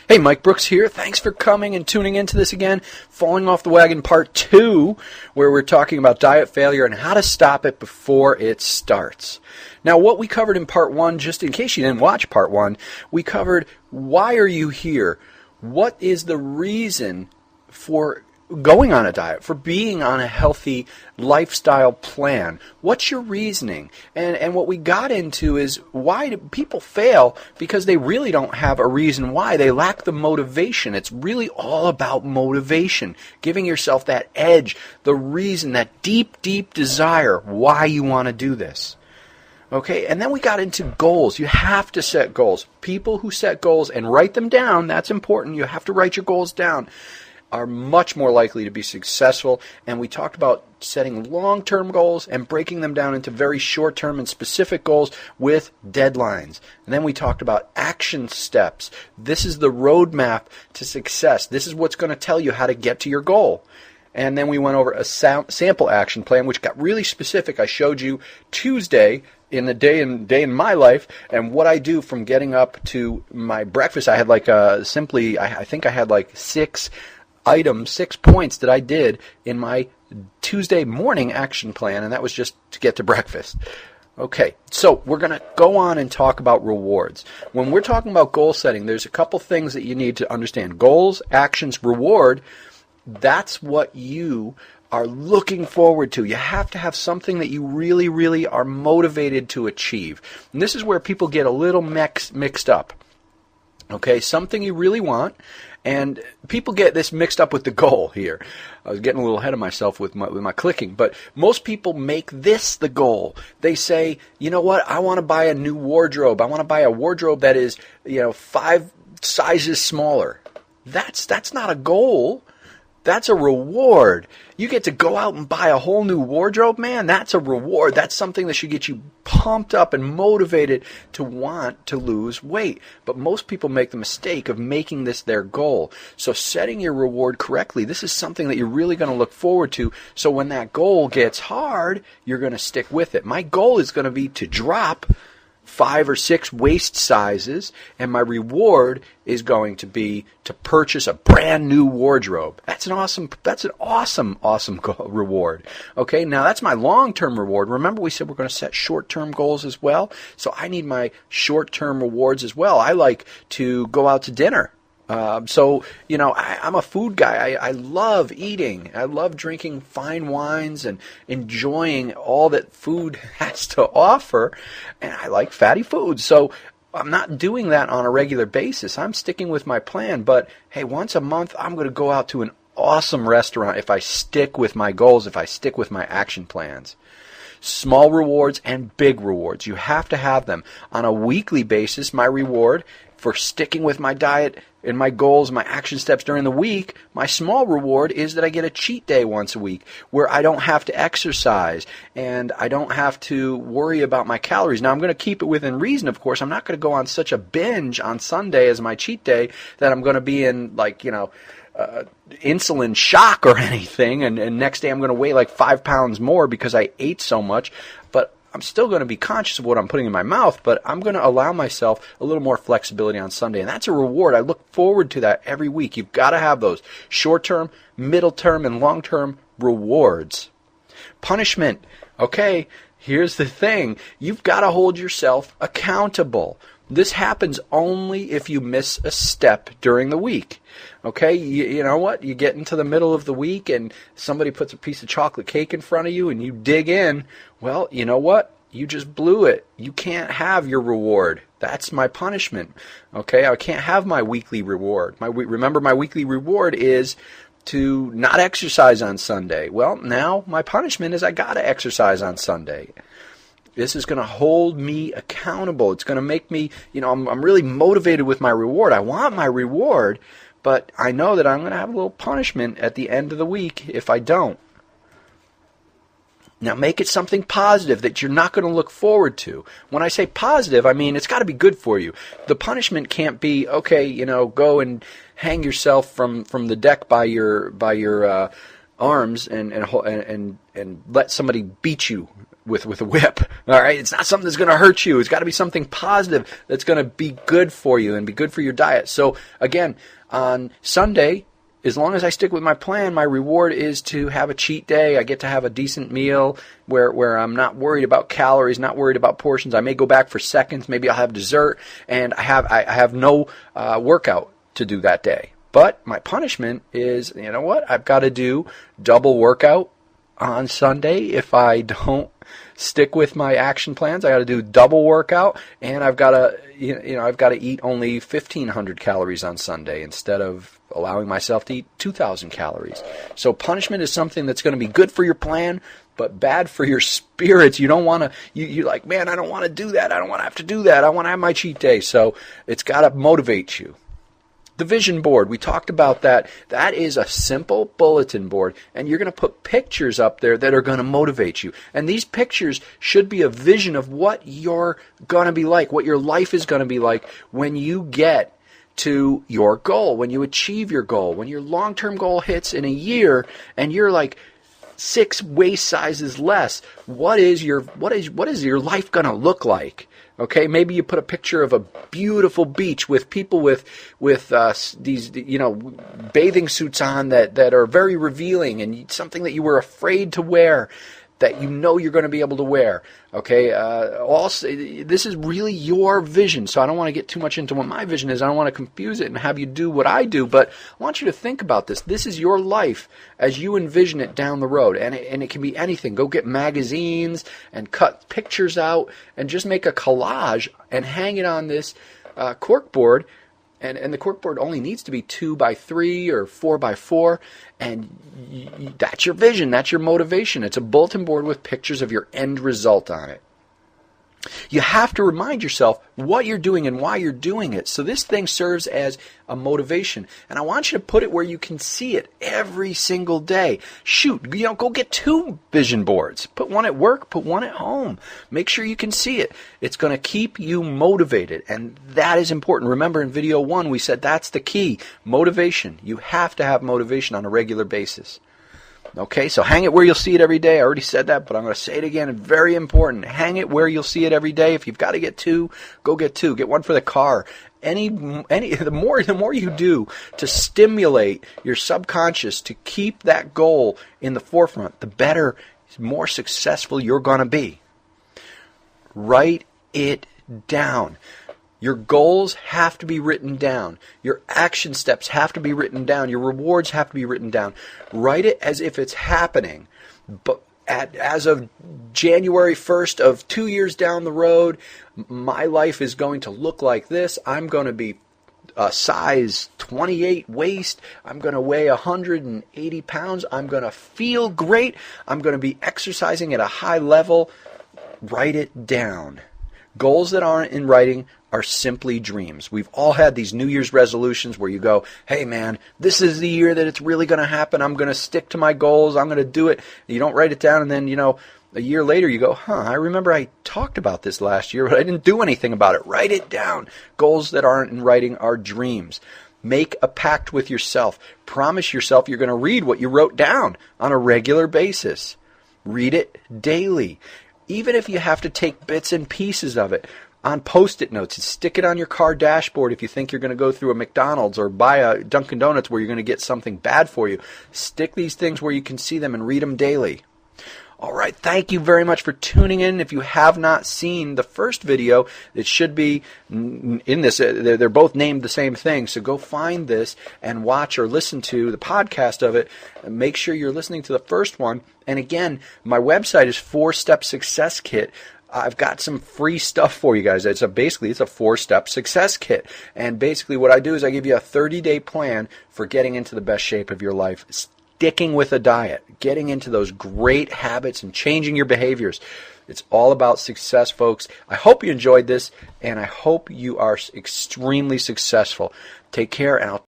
Hey, Mike Brooks here. Thanks for coming and tuning into this again. Falling Off the Wagon Part 2, where we're talking about diet failure and how to stop it before it starts. Now, what we covered in Part 1, just in case you didn't watch Part 1, we covered why are you here? What is the reason for going on a diet, for being on a healthy lifestyle plan? What's your reasoning? And what we got into is why do people fail? Because they really don't have a reason why. They lack the motivation. It's really all about motivation, giving yourself that edge, the reason, that deep, deep desire why you want to do this. Okay, and then we got into goals. You have to set goals. People who set goals and write them down, that's important. You have to write your goals down, are much more likely to be successful. And we talked about setting long-term goals and breaking them down into very short-term and specific goals with deadlines. And then we talked about action steps. This is the roadmap to success. This is what's going to tell you how to get to your goal. And then we went over a sample action plan, which got really specific. I showed you Tuesday in the day in my life and what I do from getting up to my breakfast. I had I think I had like 6 items, 6 points that I did in my Tuesday morning action plan, and that was just to get to breakfast. Okay, so we're going to go on and talk about rewards. When we're talking about goal setting, there's a couple things that you need to understand. Goals, actions, reward, that's what you are looking forward to. You have to have something that you really, really are motivated to achieve. And this is where people get a little mixed up. Okay, something you really want, and people get this mixed up with the goal here. I was getting a little ahead of myself with my clicking, but most people make this the goal. They say, you know what, I want to buy a new wardrobe. I want to buy a wardrobe that is, 5 sizes smaller. That's not a goal. That's a reward. You get to go out and buy a whole new wardrobe, man. That's a reward. That's something that should get you pumped up and motivated to want to lose weight. But most people make the mistake of making this their goal. So setting your reward correctly, this is something that you're really going to look forward to. So when that goal gets hard, you're going to stick with it. My goal is going to be to drop 5 or 6 waist sizes, and my reward is going to be to purchase a brand new wardrobe. That's an awesome reward. Okay, now that's my long-term reward. Remember we said we're going to set short-term goals as well? So I need my short-term rewards as well. I like to go out to dinner. I'm a food guy. I love eating. I love drinking fine wines and enjoying all that food has to offer. And I like fatty foods. So I'm not doing that on a regular basis. I'm sticking with my plan. But hey, once a month, I'm going to go out to an awesome restaurant if I stick with my goals, if I stick with my action plans. Small rewards and big rewards. You have to have them. On a weekly basis, my reward for sticking with my diet and my goals, my action steps during the week, my small reward is that I get a cheat day once a week where I don't have to exercise and I don't have to worry about my calories. Now, I'm going to keep it within reason, of course. I'm not going to go on such a binge on Sunday as my cheat day that I'm going to be in, insulin shock or anything, and next day I'm going to weigh like 5 pounds more because I ate so much. But I'm still going to be conscious of what I'm putting in my mouth, but I'm going to allow myself a little more flexibility on Sunday, and that's a reward. I look forward to that every week. You've got to have those short-term, middle-term, and long-term rewards. Punishment. Okay, here's the thing. You've got to hold yourself accountable. This happens only if you miss a step during the week. Okay, you know what? You get into the middle of the week and somebody puts a piece of chocolate cake in front of you and you dig in. Well, you know what? You just blew it. You can't have your reward. That's my punishment. Okay, I can't have my weekly reward. Remember, my weekly reward is to not exercise on Sunday. Well, now my punishment is I got to exercise on Sunday. This is going to hold me accountable. It's going to make me, I'm really motivated with my reward. I want my reward, but I know that I'm going to have a little punishment at the end of the week if I don't. Now make it something positive that you're not going to look forward to. When I say positive, I mean it's got to be good for you. The punishment can't be, okay, go and hang yourself from the deck by your arms and let somebody beat you with a whip. All right, it's not something that's going to hurt you. It's got to be something positive that's going to be good for you and be good for your diet. So again, on Sunday, as long as I stick with my plan, my reward is to have a cheat day. I get to have a decent meal where I'm not worried about calories, not worried about portions. I may go back for seconds. Maybe I'll have dessert, and I have no workout to do that day. But my punishment is, you know what? I've got to do double workout on Sunday if I don't stick with my action plans. I got to do double workout, and I've got to I've got to eat only 1,500 calories on Sunday instead of allowing myself to eat 2,000 calories. So punishment is something that's going to be good for your plan, but bad for your spirits. You don't want to. You're like, man, I don't want to do that. I don't want to have to do that. I want to have my cheat day. So it's got to motivate you. The vision board, we talked about that. That is a simple bulletin board, and you're going to put pictures up there that are going to motivate you. And these pictures should be a vision of what you're going to be like, what your life is going to be like when you get to your goal, when you achieve your goal, when your long-term goal hits in a year and you're like 6 waist sizes less. What is your life going to look like? Okay, maybe you put a picture of a beautiful beach with people with these bathing suits on that are very revealing, and something that you were afraid to wear that you know you're going to be able to wear. Okay, also this is really your vision, so I don't want to get too much into what my vision is. I don't want to confuse it and have you do what I do, but I want you to think about this. This is your life as you envision it down the road, and it can be anything. Go get magazines and cut pictures out and just make a collage and hang it on this cork board. And the cork board only needs to be 2x3 or 4x4, and that's your vision, that's your motivation. It's a bulletin board with pictures of your end result on it. You have to remind yourself what you're doing and why you're doing it. So this thing serves as a motivation. And I want you to put it where you can see it every single day. Shoot, go get 2 vision boards. Put one at work, put one at home. Make sure you can see it. It's going to keep you motivated, and that is important. Remember, in video 1, we said that's the key, motivation. You have to have motivation on a regular basis. Okay, so hang it where you'll see it every day. I already said that, but I'm going to say it again. It's very important. Hang it where you'll see it every day. If you've got to get 2, go get 2. Get one for the car. The more you do to stimulate your subconscious to keep that goal in the forefront, the better, more successful you're going to be. Write it down. Your goals have to be written down. Your action steps have to be written down. Your rewards have to be written down. Write it as if it's happening. But as of January 1st of 2 years down the road, my life is going to look like this. I'm going to be a size 28 waist. I'm going to weigh 180 pounds. I'm going to feel great. I'm going to be exercising at a high level. Write it down. Goals that aren't in writing are simply dreams. We've all had these New Year's resolutions where you go, hey man, this is the year that it's really going to happen. I'm going to stick to my goals. I'm going to do it. You don't write it down, and then, a year later you go, I remember I talked about this last year, but I didn't do anything about it. Write it down. Goals that aren't in writing are dreams. Make a pact with yourself. Promise yourself you're going to read what you wrote down on a regular basis. Read it daily. Even if you have to take bits and pieces of it on Post-it notes, and stick it on your car dashboard if you think you're going to go through a McDonald's or buy a Dunkin' Donuts where you're going to get something bad for you. Stick these things where you can see them and read them daily. All right, thank you very much for tuning in. If you have not seen the first video, it should be in this. They're both named the same thing, so go find this and watch or listen to the podcast of it. Make sure you're listening to the first one. And again, my website is 4-Step Success Kit. I've got some free stuff for you guys. It's a 4-step success kit. And basically what I do is I give you a 30-day plan for getting into the best shape of your life, sticking with a diet, getting into those great habits and changing your behaviors. It's all about success, folks. I hope you enjoyed this, and I hope you are extremely successful. Take care, and I'll